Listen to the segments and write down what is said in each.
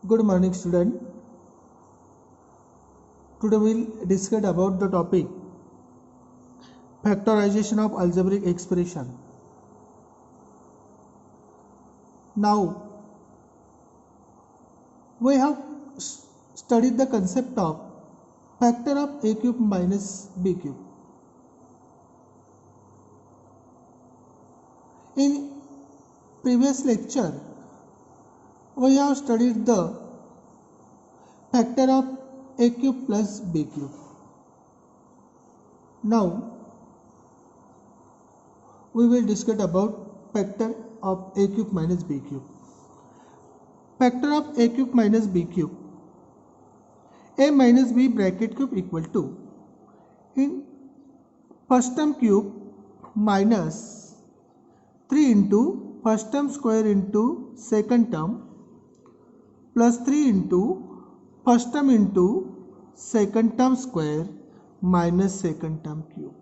Good morning, student. Today we'll discuss about the topic factorization of algebraic expression. Now we have studied the concept of factor of a cube minus b cube. In previous lecture we have studied the factor of a cube plus b cube. Now we will discuss about factor of a cube minus b cube. Factor of a cube minus b cube, a minus b bracket cube equal to, in first term cube minus 3 into first term square into second term plus 3 into first term into second term square minus second term cube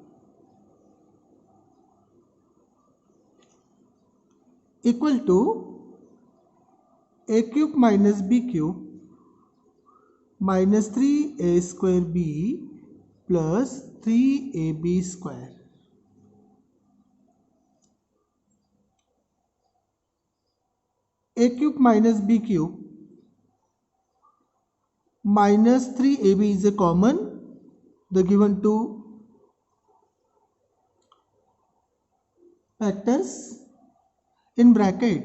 equal to a cube minus b cube minus 3a square b plus 3ab square. A cube minus b cube minus 3ab is a common, the given two factors in bracket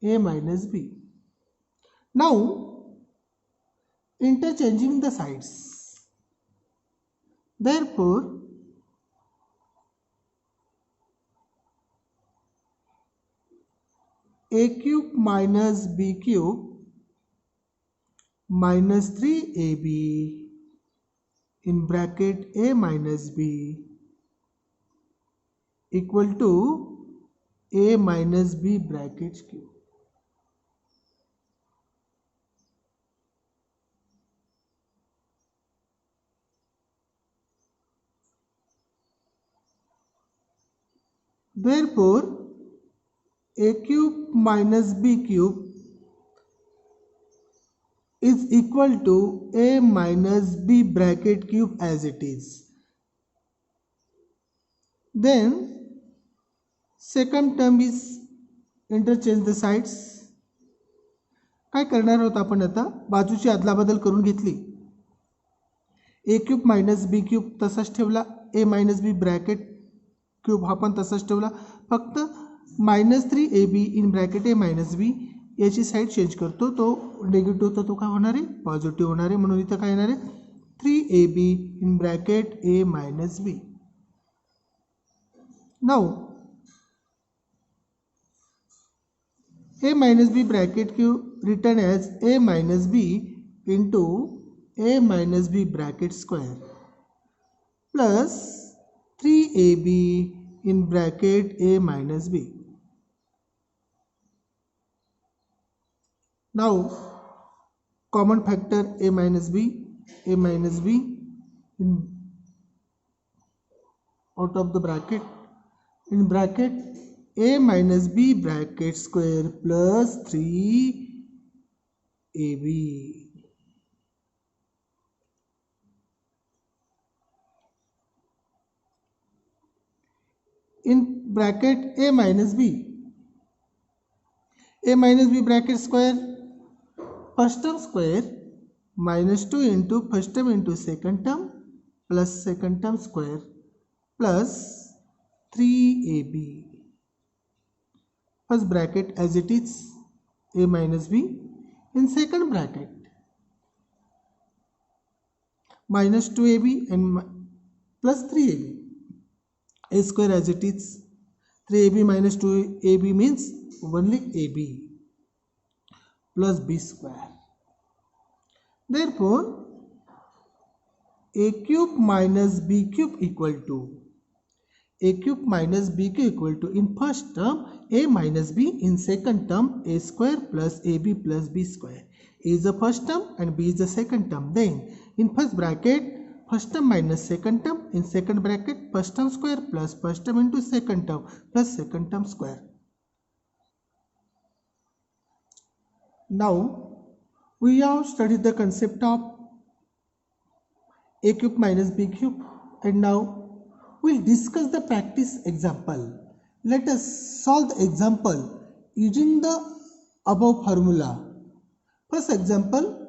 a minus b. Now interchanging the sides, therefore a cube minus b cube minus 3ab in bracket a minus b equal to a minus b bracket cube. Therefore a cube minus b cube is equal to a minus b bracket cube as it is. Then second term is interchange the sides. काय करणार आहोत आपण आता, बाजूची अदलाबदल करून घेतली. a cube minus b cube तसाच ठेवला, a minus b bracket cube हा पण तसाच ठेवला, फक्त -3ab in bracket a minus b याची साईड चेंज करतो. तो निगेटिव्ह होता तो काय होणार आहे, पॉझिटिव्ह होणार आहे. म्हणून इथं काय येणार आहे 3ab in bracket a minus b. Now a minus b bracket cube written as a minus b into a minus b bracket square plus 3ab in bracket a minus b. Now common factor a minus b in out of the bracket, in bracket a minus b bracket square plus 3ab. In bracket a minus b bracket square, first term square minus 2 into first term into second term plus second term square plus 3ab. First bracket as it is a minus b, in second bracket minus 2ab and plus 3ab, a square as it is, 3ab minus 2ab means only ab plus b square. Therefore a cube minus b cube equal to, a cube minus b cube equal to, in first term a minus b, in second term a square plus ab plus b square. A is the first term and b is the second term. Then in first bracket first term minus second term, in second bracket first term square plus first term into second term plus second term square. Now we have studied the concept of a cube minus b cube, and now we'll discuss the practice example. Let us solve the example using the above formula. First example,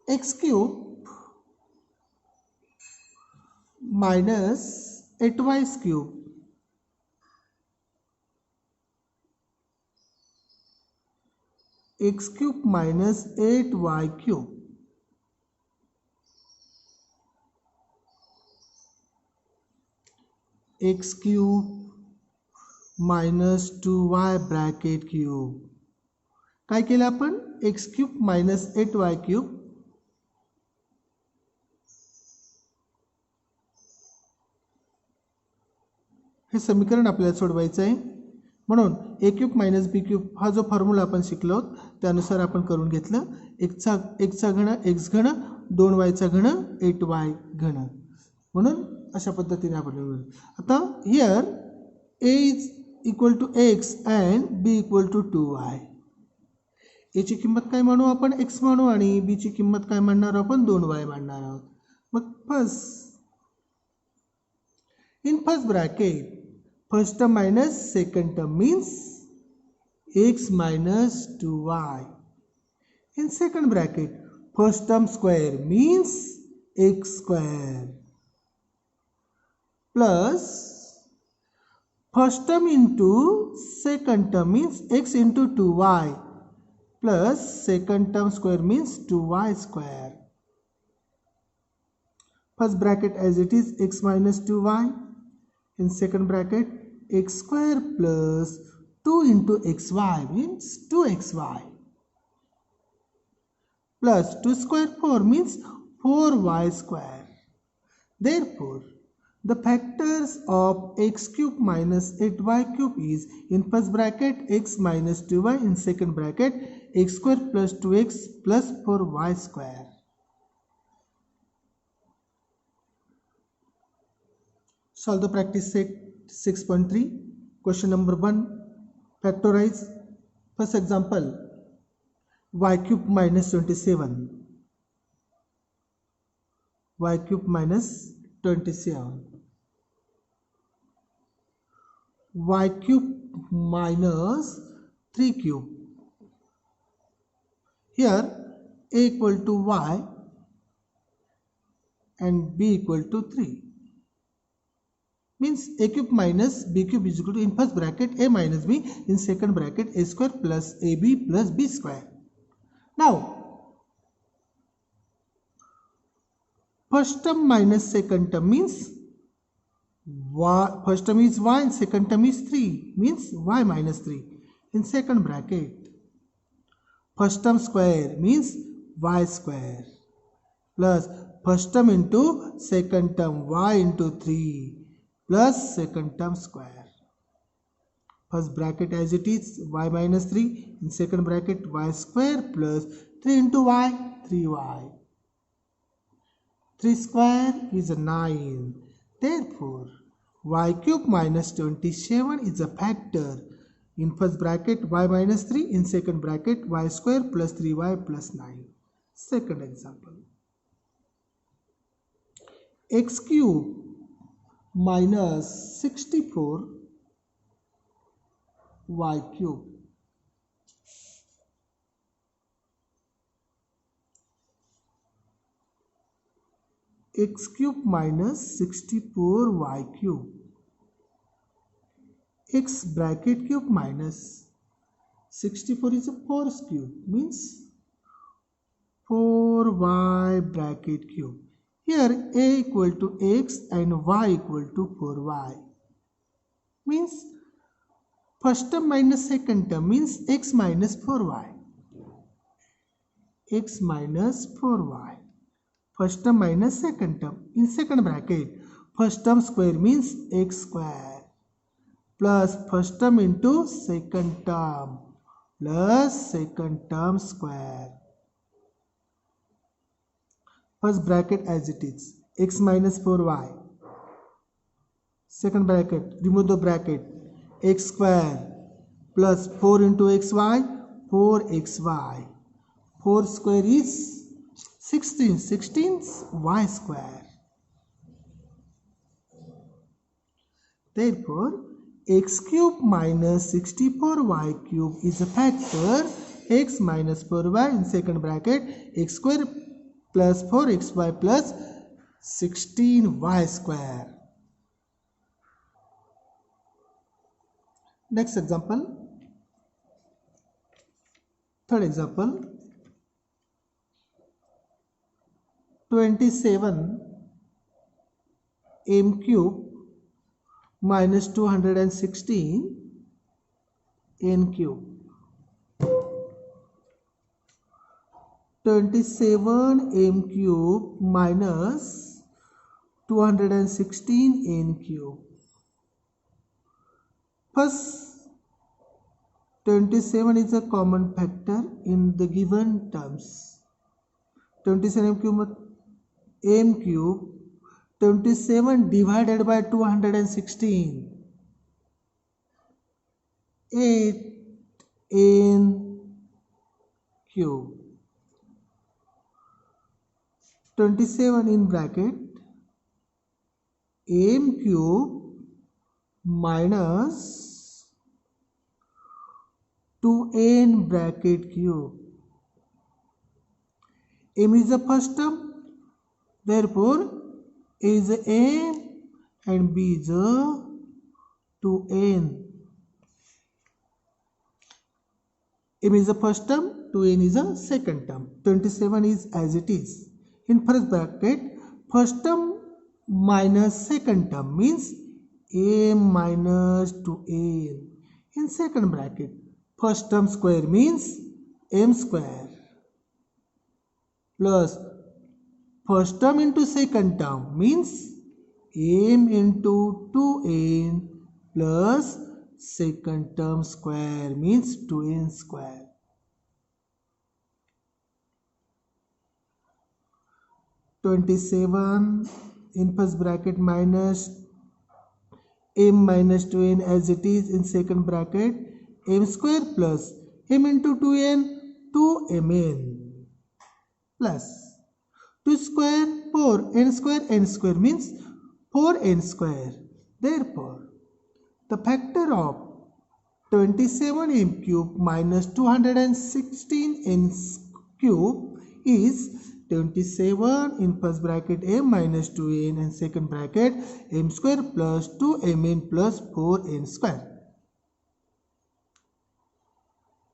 x cube minus 8y cube x cube minus 8y cube x cube minus 2y bracket cube. काय केलं आपण? x cube minus 8y cube हे समीकरण आपल्याला सोडवायचं आहे. म्हणून a cube minus b cube हा जो formula आपण शिकलो त्यानुसार आपण करून घेतलं. x चा घन x घन 2y चा घन 8y घन. म्हणून अशा पद्धतीने आपण आता here a is equal to x and b equal to 2y. a ची किंमत काय मानू आपण? x मानू आणि b ची किंमत काय मानणार आपण? 2y मानणार आहोत. मग first bracket first term minus second term means x minus 2y. In second bracket, first term square means x square plus first term into second term means x into 2y plus second term square means 2y square. First bracket as it is x minus 2y. In second bracket x square plus 2 into xy means 2xy plus 2 square 4 means 4y square. Therefore, the factors of x cube minus 8y cube is in first bracket x minus 2y, in second bracket x square plus 2x plus 4y square. Solve the practice set 6.3. Question number 1. Factorize. First example, y cube minus 27. Y cube minus 27. Y cube minus 3 cube. Here a equal to y and b equal to 3. Means a cube minus b cube is equal to, in first bracket a minus b, in second bracket a square plus ab plus b square. Now first term minus second term means y, first term is y and second term is 3 means y minus 3. In second bracket first term square means y square plus first term into second term y into 3 plus second term square. First bracket as it is y minus 3, in second bracket y square plus 3 into y, 3y. 3 square is a 9. Therefore, y cube minus 27 is a factor. In first bracket y minus 3, in second bracket y square plus 3y plus 9. Second example, x cube minus 64 y cube. X cube minus 64 y cube. X bracket cube minus 64 is a 4's cube means 4y bracket cube. Here a equal to x and y equal to 4y. Means first term minus second term means x minus 4y. X minus 4y. First term minus second term. In second bracket, first term square means x square plus first term into second term plus second term square. First bracket as it is, x minus 4y. Second bracket, remove the bracket, x square plus 4 into xy, 4xy. 4 square is 16, 16 y square. Therefore, x cube minus 64y cube is a factor x minus 4y in second bracket x square plus 4xy plus 16y square. Next example, third example, 27 m cube minus 216 n cube. 27 m cube minus 216 n cube. First, 27 is a common factor in the given terms. 27 m cube 27 divided by 216, 8 n cube. 27 in bracket m cube minus 2n bracket cube. M is the first term, therefore A is a m and B is a 2n. M is the first term, 2n is the second term. 27 is as it is. In first bracket, first term minus second term means m minus 2n. In second bracket, first term square means m square plus first term into second term means m into 2n plus second term square means 2n square. (27) in first bracket minus m minus 2n as it is in second bracket m square plus m into 2n 2mn plus 2 square 4 n square means 4n square. Therefore, the factor of 27 m cube minus 216 n cube is 27 in first bracket m minus 2n and second bracket m square plus 2mn plus 4n square.